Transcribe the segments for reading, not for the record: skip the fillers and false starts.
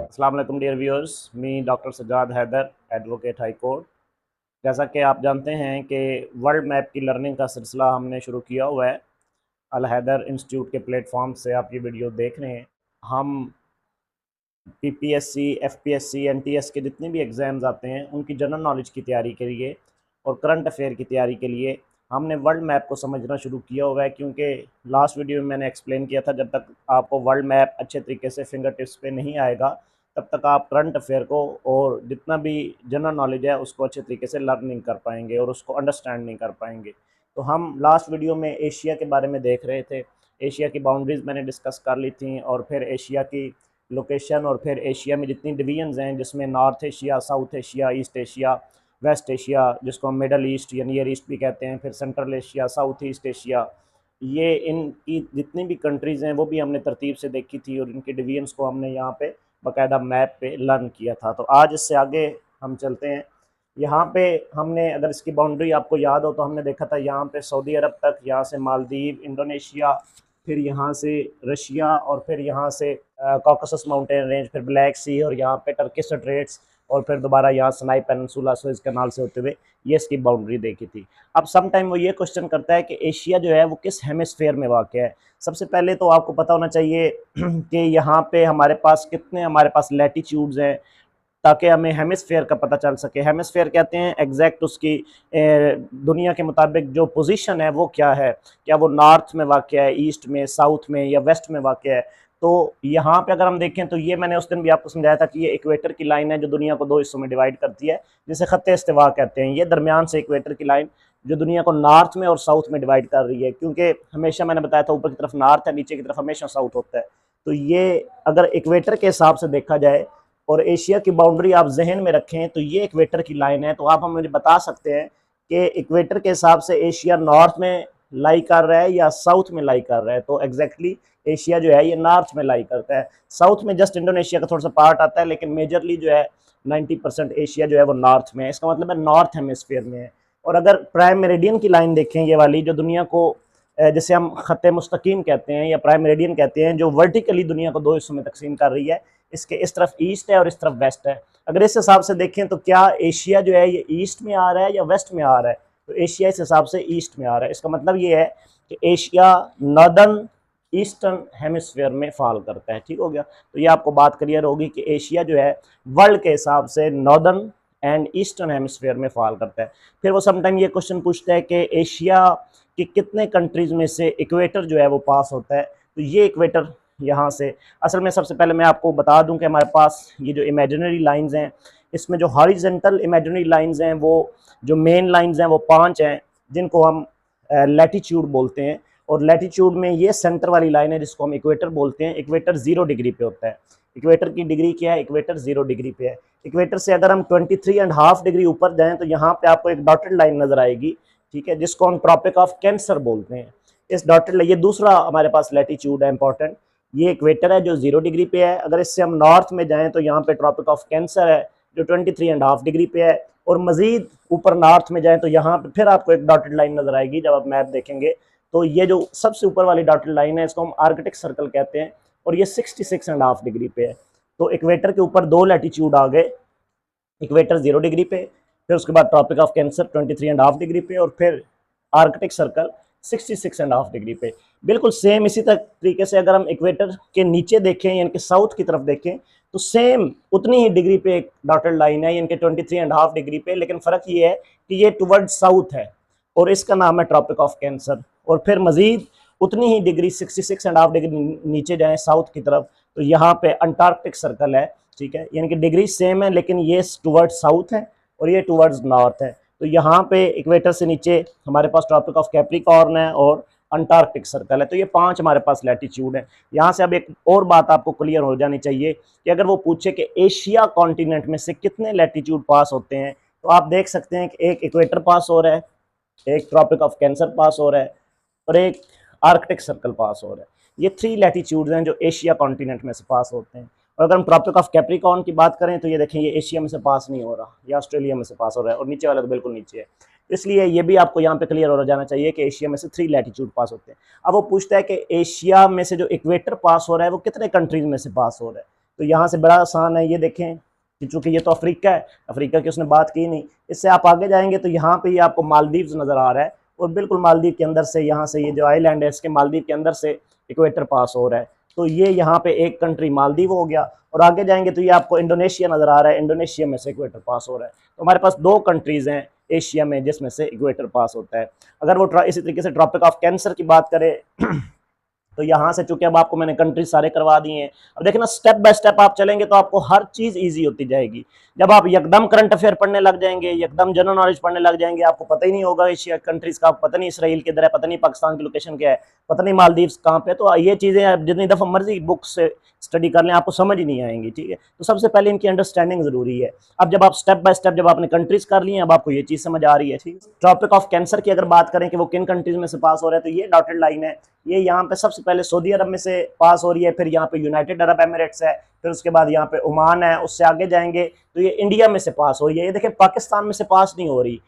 अस्सलाम वालेकुम dear viewers, मी doctor Sajjad Haider, advocate high court. जैसा कि आप जानते हैं कि वर्ल्ड मैप की लर्निंग का सिलसिला हमने शुरू किया हुआ है। अल हैदर इंस्टीट्यूट के प्लेटफॉर्म से आप ये वीडियो देख रहे हैं। हम पीपीएससी, एफपीएससी, एनटीएस के जितने भी एग्ज़ाम्स आते हैं उनकी जनरल नॉलेज की तैयारी के लिए और करंट अफेयर की तैयारी के लिए हमने वर्ल्ड मैप को समझना शुरू किया हुआ है। क्योंकि लास्ट वीडियो में मैंने एक्सप्लेन किया था, जब तक आपको वर्ल्ड मैप अच्छे तरीके से फिंगर टिप्स पे नहीं आएगा तब तक आप करंट अफेयर को और जितना भी जनरल नॉलेज है उसको अच्छे तरीके से लर्न नहीं कर पाएंगे और उसको अंडरस्टैंड नहीं कर पाएंगे। तो हम लास्ट वीडियो में एशिया के बारे में देख रहे थे। एशिया की बाउंड्रीज़ मैंने डिस्कस कर ली थी और फिर एशिया की लोकेशन और फिर एशिया में जितनी डिवीजन्स हैं, जिसमें North Asia, South Asia, East Asia, West Asia, जिसको हम मिडल ईस्ट या नियर ईस्ट भी कहते हैं, फिर Central Asia, South East Asia, ये इनकी जितनी भी कंट्रीज़ हैं वो भी हमने तरतीब से देखी थी और इनके डिवीजन्स को हमने यहाँ पे बाकायदा मैप पे लर्न किया था। तो आज इससे आगे हम चलते हैं। यहाँ पे हमने, अगर इसकी बाउंड्री आपको याद हो तो हमने देखा था यहाँ पे सऊदी अरब तक, यहाँ से मालदीव, इंडोनेशिया, फिर यहाँ से रशिया और फिर यहाँ से कॉकसस माउंटेन रेंज, फिर ब्लैक सी और यहाँ पे टर्किश स्ट्रेट्स और फिर दोबारा यहाँ सनाई पेनिनसुला सुएज कैनाल से होते हुए ये इसकी बाउंड्री देखी थी। अब सम टाइम वो ये क्वेश्चन करता है कि एशिया जो है वो किस हेमिस्फेयर में वाक़ है। सबसे पहले तो आपको पता होना चाहिए कि यहाँ पे हमारे पास लैटीट्यूड्स हैं, ताकि हमें हेमिस्फेयर का पता चल सके। हेमिस्फेयर कहते हैं एग्जैक्ट उसकी दुनिया के मुताबिक जो पोजीशन है वो क्या है, क्या वो नॉर्थ में वाक़ है, ईस्ट में, साउथ में या वेस्ट में वाक़ है। तो यहाँ पे अगर हम देखें तो ये मैंने उस दिन भी आपको समझाया था कि ये इक्वेटर की लाइन है जो दुनिया को दो हिस्सों में डिवाइड करती है, जिसे ख़त्ते इस्तिवा कहते हैं। ये दरमियान से इक्वेटर की लाइन जो दुनिया को नॉर्थ में और साउथ में डिवाइड कर रही है, क्योंकि हमेशा मैंने बताया था ऊपर की तरफ नॉर्थ है, नीचे की तरफ हमेशा साउथ होता है। तो ये अगर इक्वेटर के हिसाब से देखा जाए और एशिया की बाउंड्री आप जहन में रखें तो ये इक्वेटर की लाइन है। तो आप हमें मुझे बता सकते हैं कि इक्वेटर के हिसाब से एशिया नॉर्थ में लाई कर रहा है या साउथ में लाई कर रहा है। तो एग्जैक्टली एशिया जो है ये नॉर्थ में लाई करता है। साउथ में जस्ट इंडोनेशिया का थोड़ा सा पार्ट आता है, लेकिन मेजरली जो है 90% एशिया जो है वो नॉर्थ में है। इसका मतलब है नॉर्थ हेमिस्फीयर में है। और अगर प्राइम मेरिडियन की लाइन देखें, ये वाली जो दुनिया को जैसे हम खत्ते मुस्तकीम कहते हैं या प्राइम मेरिडियन कहते हैं, जो वर्टिकली दुनिया को दो हिस्सों में तकसीम कर रही है, इसके इस तरफ ईस्ट है और इस तरफ वेस्ट है। अगर इस हिसाब से देखें तो क्या एशिया जो है ये ईस्ट में आ रहा है या वेस्ट में आ रहा है? तो एशिया इस हिसाब से ईस्ट में आ रहा है। इसका मतलब ये है कि एशिया नॉर्दर्न ईस्टर्न हेमिस्फीयर में फॉल करता है। ठीक हो गया? तो ये आपको बात क्लियर होगी कि एशिया जो है वर्ल्ड के हिसाब से नॉर्दर्न एंड ईस्टर्न हेमिस्फीयर में फॉल करता है। फिर वो समटाइम ये क्वेश्चन पूछता है कि एशिया कि कितने कंट्रीज़ में से इक्वेटर जो है वो पास होता है। तो ये इक्वेटर यहाँ से, असल में सबसे पहले मैं आपको बता दूं कि हमारे पास ये जो इमेजिनरी लाइंस हैं, इसमें जो हॉरिजेंटल इमेजिनरी लाइंस हैं, वो जो मेन लाइंस हैं वो 5 हैं, जिनको हम लैटीट्यूड बोलते हैं। और लैटीट्यूड में ये सेंटर वाली लाइन है जिसको हम इक्वेटर बोलते हैं। इक्वेटर 0 डिग्री पे होता है। इक्वेटर की डिग्री क्या है? इक्वेटर 0 डिग्री पे है। इक्वेटर से अगर हम 23.5 डिग्री ऊपर जाएँ तो यहाँ पे आपको एक डॉटेड लाइन नज़र आएगी, ठीक है, जिसको हम ट्रॉपिक ऑफ कैंसर बोलते हैं। इस डॉटेड, ये दूसरा हमारे पास लैटीट्यूड है इंपॉर्टेंट। ये इक्वेटर है जो 0 डिग्री पे है। अगर इससे हम नॉर्थ में जाएं तो यहाँ पे ट्रॉपिक ऑफ कैंसर है जो 23.5 डिग्री पे है। और मजीद ऊपर नॉर्थ में जाएं तो यहाँ पे फिर आपको एक डॉटेड लाइन नजर आएगी जब आप मैप देखेंगे। तो ये जो सबसे ऊपर वाली डॉटेड लाइन है इसको हम आर्कटिक सर्कल कहते हैं और ये 66.5 डिग्री पे है। तो इक्वेटर के ऊपर 2 लैटीट्यूड आ गए, इक्वेटर 0 डिग्री पे, फिर उसके बाद ट्रॉपिक ऑफ कैंसर 23.5 डिग्री पे और फिर आर्कटिक सर्कल 66.5 डिग्री पे। बिल्कुल सेम इसी तरीके से अगर हम इक्वेटर के नीचे देखें यानी कि साउथ की तरफ देखें तो सेम उतनी ही डिग्री पे एक डॉटेड लाइन है यानी कि 23.5 डिग्री पे, लेकिन फ़र्क ये है कि ये टुवर्ड साउथ है और इसका नाम है ट्रॉपिक ऑफ कैंसर। और फिर मज़ीद उतनी ही डिग्री 66.5 डिग्री नीचे जाएँ साउथ की तरफ तो यहाँ पे अंटार्कटिक सर्कल है, ठीक है, यानी कि डिग्री सेम है लेकिन ये टुवर्ड साउथ है और ये टुवर्ड्स नॉर्थ है। तो यहाँ पे इक्वेटर से नीचे हमारे पास ट्रॉपिक ऑफ कैप्रिकॉर्न है और अंटार्कटिक सर्कल है। तो ये 5 हमारे पास लैटीट्यूड है। यहाँ से अब एक और बात आपको क्लियर हो जानी चाहिए कि अगर वो पूछे कि एशिया कॉन्टिनेंट में से कितने लैटीट्यूड पास होते हैं तो आप देख सकते हैं कि एक इक्वेटर पास हो रहा है, एक ट्रॉपिक ऑफ कैंसर पास हो रहा है और एक आर्कटिक सर्कल पास हो रहा है। ये 3 लैटीट्यूड्स हैं जो एशिया कॉन्टिनेंट में से पास होते हैं। और अगर हम ट्रॉपिक ऑफ कैप्रिकॉर्न की बात करें तो ये देखें ये एशिया में से पास नहीं हो रहा, या ऑस्ट्रेलिया में से पास हो रहा है और नीचे वाला तो बिल्कुल नीचे है। इसलिए ये भी आपको यहाँ पे क्लियर हो जाना चाहिए कि एशिया में से 3 लैटिट्यूड पास होते हैं। अब वो पूछता है कि एशिया में से जो इक्वेटर पास हो रहा है वो कितने कंट्रीज में से पास हो रहा है। तो यहाँ से बड़ा आसान है, ये देखें कि चूंकि ये तो अफ्रीका है, अफ्रीका की उसने बात की नहीं। इससे आप आगे जाएंगे तो यहाँ पे ये आपको मालदीव्स नज़र आ रहा है, और बिल्कुल मालदीव के अंदर से, यहाँ से ये जो आइलैंड है इसके मालदीव के अंदर से इक्वेटर पास हो रहा है। तो ये यहाँ पे एक कंट्री मालदीव हो गया, और आगे जाएंगे तो ये आपको इंडोनेशिया नज़र आ रहा है, इंडोनेशिया में से इक्वेटर पास हो रहा है। तो हमारे पास 2 कंट्रीज़ हैं एशिया में जिसमें से इक्वेटर पास होता है। अगर वो इसी तरीके से ट्रॉपिक ऑफ कैंसर की बात करें तो यहाँ से चूंकि अब आपको मैंने कंट्रीज सारे करवा दिए हैं, अब देखना ना स्टेप बाय स्टेप आप चलेंगे तो आपको हर चीज़ ईजी होती जाएगी। जब आप एकदम करंट अफेयर पढ़ने लग जाएंगे, एकदम जनरल नॉलेज पढ़ने लग जाएंगे, आपको पता ही नहीं होगा एशिया कंट्रीज का, पता नहीं इसराइल किधर है, पता नहीं पाकिस्तान की लोकेशन क्या है, पता नहीं मालदीव्स कहाँ पे, तो ये चीज़ें आप जितनी दफ़ा मर्जी बुक से स्टडी कर लें आपको समझ ही नहीं आएंगी। ठीक है, तो सबसे पहले इनकी अंडरस्टैंडिंग ज़रूरी है। अब जब आप स्टेप बाय स्टेप जब आपने कंट्रीज कर ली हैं, अब आपको ये चीज़ समझ आ रही है। ठीक है, टॉपिक ऑफ कैंसर की अगर बात करें कि वो किन कंट्रीज में से पास हो रहा है, तो ये डॉटेड लाइन है, ये यहाँ पे सबसे पहले सऊदी अरब में से पास हो रही है, फिर यहाँ पे यूनाइटेड अरब एमिरेट्स है, फिर उसके बाद यहाँ पे ओमान है, उससे आगे जाएंगे तो ये इंडिया में से पास हो रही है। ये देखें पाकिस्तान में से पास नहीं हो रही।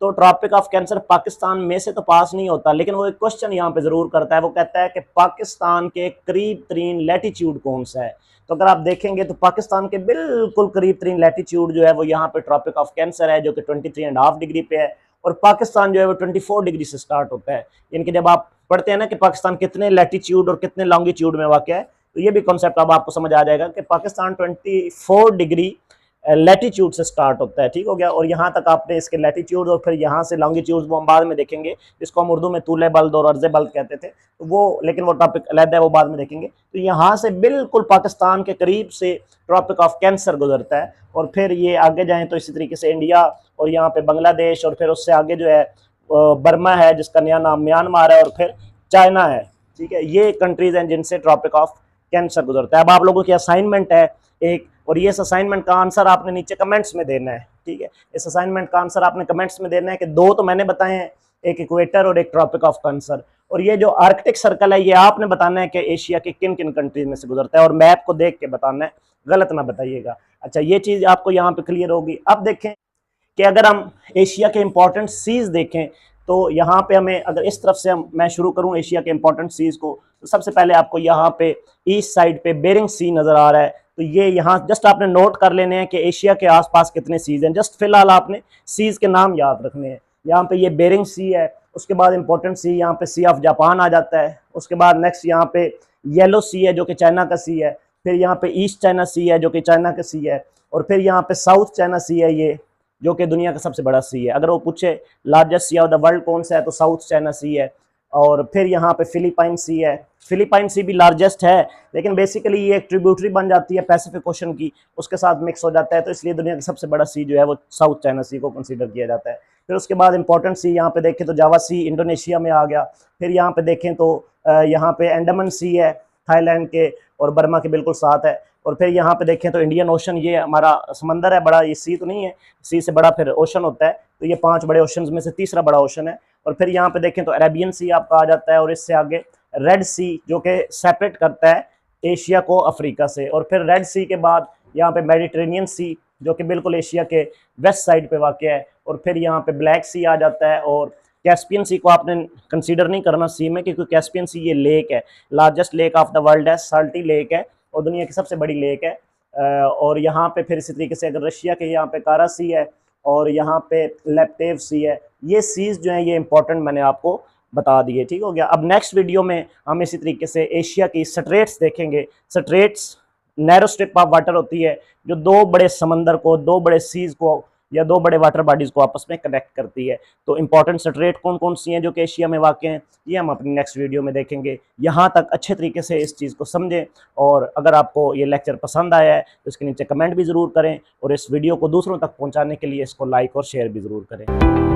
तो ट्रॉपिक ऑफ कैंसर पाकिस्तान में से तो पास नहीं होता, लेकिन वो एक क्वेश्चन यहाँ पे जरूर करता है, वो कहता है कि पाकिस्तान के करीब तरीन लैटिट्यूड कौन सा है। तो अगर आप देखेंगे तो पाकिस्तान के बिल्कुल करीब तरीन लैटिट्यूड जो है वो यहाँ पे ट्रॉपिक ऑफ कैंसर है, जो कि 23.5 डिग्री पे है, और पाकिस्तान जो है वो 24 डिग्री से स्टार्ट होता है। यानी कि जब आप पढ़ते हैं ना कि पाकिस्तान कितने लैटिट्यूड और कितने लॉन्गिट्यूड में वाक़ है, तो ये भी कॉन्सेप्ट अब आपको समझ आ जाएगा कि पाकिस्तान 24 डिग्री लैटिट्यूड से स्टार्ट होता है। ठीक हो गया, और यहाँ तक आपने इसके लैटिट्यूड और फिर यहाँ से लॉन्गिट्यूड वो हम बाद में देखेंगे, जिसको हम उर्दू में तूले बल्द और अर्ज़े बल्द कहते थे, तो वो, लेकिन वो टॉपिक अलग है, वो बाद में देखेंगे। तो यहाँ से बिल्कुल पाकिस्तान के करीब से ट्रॉपिक ऑफ कैंसर गुजरता है, और फिर ये आगे जाएँ तो इसी तरीके से इंडिया, और यहाँ पे बांग्लादेश, और फिर उससे आगे जो है बर्मा है जिसका नया नाम म्यांमार है, और फिर चाइना है। ठीक है, ये कंट्रीज हैं जिनसे ट्रॉपिक ऑफ कैंसर गुजरता है। अब आप लोगों की असाइनमेंट है एक, और ये असाइनमेंट का आंसर आपने नीचे कमेंट्स में देना है। ठीक है, इस असाइनमेंट का आंसर आपने कमेंट्स में देना है कि 2 तो मैंने बताए हैं, एक इक्वेटर और एक ट्रॉपिक ऑफ कैंसर, और ये जो आर्कटिक सर्कल है ये आपने बताना है कि एशिया के किन किन कंट्रीज में से गुजरता है, और मैप को देख के बताना है, गलत ना बताइएगा। अच्छा, ये चीज़ आपको यहाँ पे क्लियर होगी। अब देखें कि अगर हम एशिया के इंपॉर्टेंट सीज देखें तो यहाँ पे हमें, अगर इस तरफ से मैं शुरू करूँ एशिया के इंपॉर्टेंट सीज को, तो सबसे पहले आपको यहाँ पे ईस्ट साइड पे बेरिंग सी नज़र आ रहा है। तो ये यहाँ जस्ट आपने नोट कर लेने हैं कि एशिया के आसपास कितने सीज हैं, जस्ट फिलहाल आपने सीज के नाम याद रखने हैं। यहाँ पे ये बेरिंग सी है, उसके बाद इंपॉर्टेंट सी यहाँ पे सी ऑफ जापान आ जाता है, उसके बाद नेक्स्ट यहाँ पे येलो सी है जो कि चाइना का सी है, फिर यहाँ पे ईस्ट चाइना सी है जो कि चाइना का सी है, और फिर यहाँ पे साउथ चाइना सी है ये, जो कि दुनिया का सबसे बड़ा सी है। अगर वो पूछे largest C of the world कौन सा है, तो साउथ चाइना सी है। और फिर यहाँ पे फिलीपाइन सी है, फिलीपाइन सी भी लार्जेस्ट है, लेकिन बेसिकली ये एक ट्रिब्यूटरी बन जाती है पैसिफिक ओशन की, उसके साथ मिक्स हो जाता है, तो इसलिए दुनिया का सबसे बड़ा सी जो है वो साउथ चाइना सी को कंसीडर किया जाता है। फिर उसके बाद इंपॉर्टेंट सी यहाँ पे देखें तो जावा सी इंडोनेशिया में आ गया। फिर यहाँ पे देखें तो यहाँ पे अंडमान सी है, थाईलैंड के और बर्मा के बिल्कुल साथ है। और फिर यहाँ पे देखें तो इंडियन ओशन, ये हमारा समंदर है बड़ा, ये सी तो नहीं है, सी से बड़ा फिर ओशन होता है, तो ये 5 बड़े ओशन में से तीसरा बड़ा ओशन है। और फिर यहाँ पे देखें तो अरेबियन सी आपका आ जाता है, और इससे आगे रेड सी जो कि सेपरेट करता है एशिया को अफ्रीका से। और फिर रेड सी के बाद यहाँ पे मेडिटेरेनियन सी जो कि बिल्कुल एशिया के वेस्ट साइड पे वाक़ है। और फिर यहाँ पे ब्लैक सी आ जाता है, और कैस्पियन सी को आपने कंसीडर नहीं करना सी में, क्योंकि कैस्पियन सी ये लेक है, largest lake of the world है, साल्टी लेक है और दुनिया की सबसे बड़ी लेक है। और यहाँ पे फिर इसी तरीके से अगर रशिया के यहाँ पे कारा सी है, और यहाँ पे लेप्टेव सी है। ये सीज जो हैं ये इंपॉर्टेंट मैंने आपको बता दिए। ठीक हो गया। अब नेक्स्ट वीडियो में हम इसी तरीके से एशिया की स्ट्रेट्स देखेंगे। Straits narrow strip of water होती है जो 2 बड़े समंदर को, 2 बड़े सीज को या 2 बड़े वाटर बॉडीज़ को आपस में कनेक्ट करती है। तो इंपॉर्टेंट स्ट्रेट कौन कौन सी हैं जो कि एशिया में वाक़ हैं, ये हम अपनी नेक्स्ट वीडियो में देखेंगे। यहाँ तक अच्छे तरीके से इस चीज़ को समझें, और अगर आपको ये लेक्चर पसंद आया है तो इसके नीचे कमेंट भी ज़रूर करें, और इस वीडियो को दूसरों तक पहुँचाने के लिए इसको लाइक और शेयर भी ज़रूर करें।